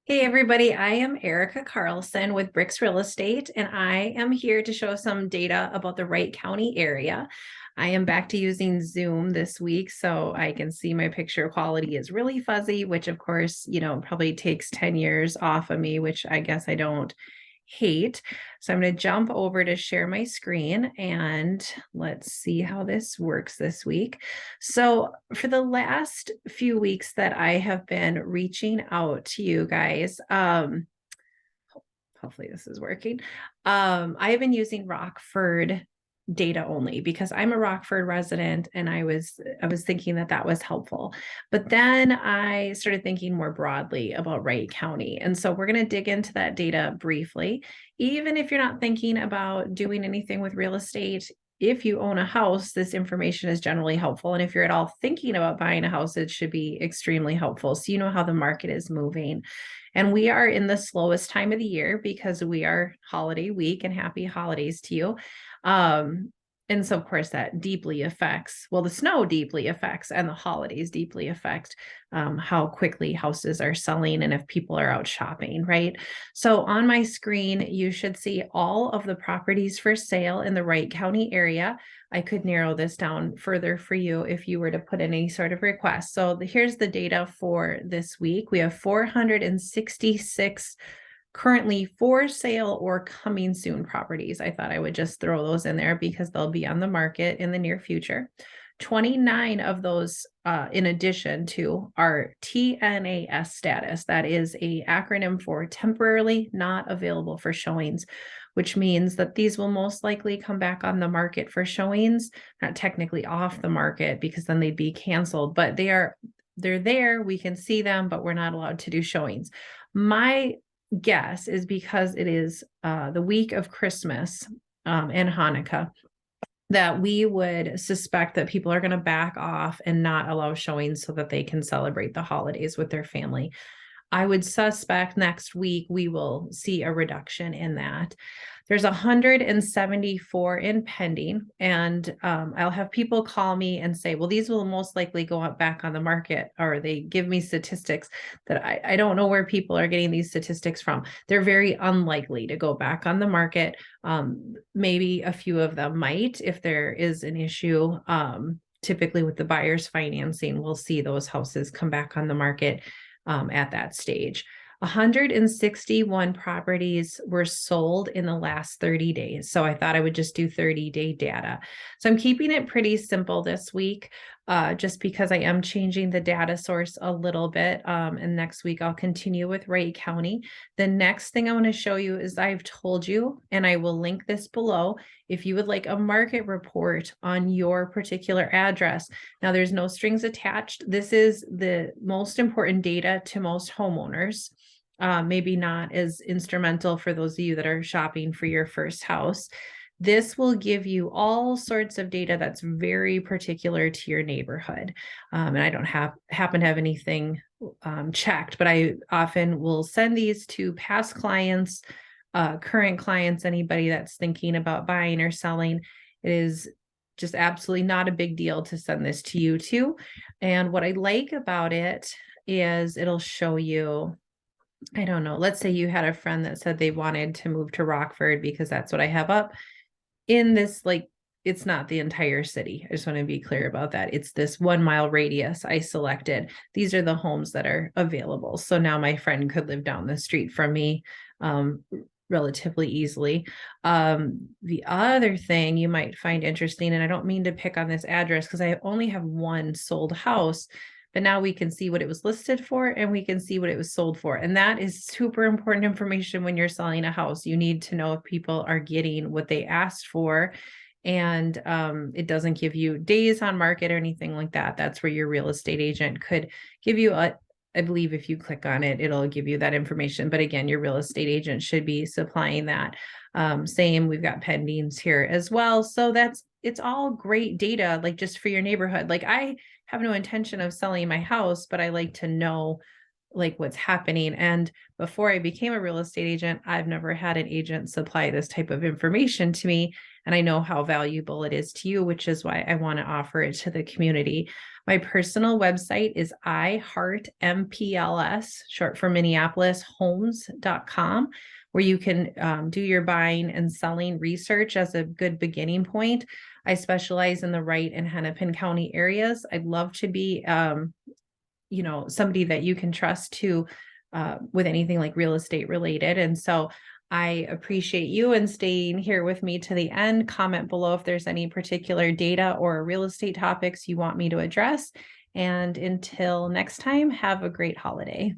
Hey everybody, I am Erica Carlson with BRIX Real Estate, and I am here to show some data about the Wright County area. I am back to using Zoom this week, so I can see my picture quality is really fuzzy, which of course, probably takes 10 years off of me, which I guess I don't hate. So I'm going to jump over to share my screen and let's see how this works this week. So for the last few weeks that I have been reaching out to you guys, hopefully this is working. I have been using Rockford data only because I'm a Rockford resident and I was thinking that that was helpful. But then I started thinking more broadly about Wright County. And so we're going to dig into that data briefly. Even if you're not thinking about doing anything with real estate, if you own a house, this information is generally helpful. And if you're at all thinking about buying a house, it should be extremely helpful. So you know how the market is moving. And we are in the slowest time of the year because we are holiday week, and happy holidays to you. And so, of course, that deeply affects, well, the snow deeply affects and the holidays deeply affect how quickly houses are selling and if people are out shopping, right? So on my screen, you should see all of the properties for sale in the Wright County area. I could narrow this down further for you if you were to put in any sort of request. So here's the data for this week. We have 466 currently for sale or coming soon properties. I thought I would just throw those in there because they'll be on the market in the near future. 29 of those, in addition to, are TNAS status. That is a acronym for temporarily not available for showings, which means that these will most likely come back on the market for showings, not technically off the market because then they'd be canceled, but they're there. We can see them, but we're not allowed to do showings. My guess is because it is the week of Christmas and Hanukkah, that we would suspect that people are going to back off and not allow showings so that they can celebrate the holidays with their family. I would suspect next week we will see a reduction in that. There's 174 in pending, and I'll have people call me and say, well, these will most likely go up back on the market, or they give me statistics that I don't know where people are getting these statistics from. They're very unlikely to go back on the market. Maybe a few of them might if there is an issue. Typically with the buyer's financing, we'll see those houses come back on the market at that stage. 161 properties were sold in the last 30 days. So I thought I would just do 30-day data. So I'm keeping it pretty simple this week, just because I am changing the data source a little bit. And next week I'll continue with Wright County. The next thing I want to show you is I've told you, and I will link this below, if you would like a market report on your particular address. Now there's no strings attached. This is the most important data to most homeowners. Maybe not as instrumental for those of you that are shopping for your first house. This will give you all sorts of data that's very particular to your neighborhood. And I don't happen to have anything checked, but I often will send these to past clients, current clients, anybody that's thinking about buying or selling. It is just absolutely not a big deal to send this to you too. And what I like about it is it'll show you, I don't know, let's say you had a friend that said they wanted to move to Rockford, because that's what I have up in this, like, it's not the entire city. I just want to be clear about that. It's this 1 mile radius I selected. These are the homes that are available. So now my friend could live down the street from me relatively easily. The other thing you might find interesting, and I don't mean to pick on this address because I only have one sold house, but now we can see what it was listed for and we can see what it was sold for. And that is super important information when you're selling a house. You need to know if people are getting what they asked for. And it doesn't give you days on market or anything like that. That's where your real estate agent could give you I believe if you click on it, it'll give you that information. But again, your real estate agent should be supplying that. Same, we've got pendings here as well. So it's all great data, like just for your neighborhood. Like I have no intention of selling my house, but I like to know like what's happening. And before I became a real estate agent, I've never had an agent supply this type of information to me. And I know how valuable it is to you, which is why I want to offer it to the community. My personal website is iHeartMPLS, short for Minneapolis, homes.com, where you can do your buying and selling research as a good beginning point. I specialize in the Wright and Hennepin County areas. I'd love to be somebody that you can trust to with anything like real estate related. And so I appreciate you and staying here with me to the end. Comment below if there's any particular data or real estate topics you want me to address. And until next time, have a great holiday.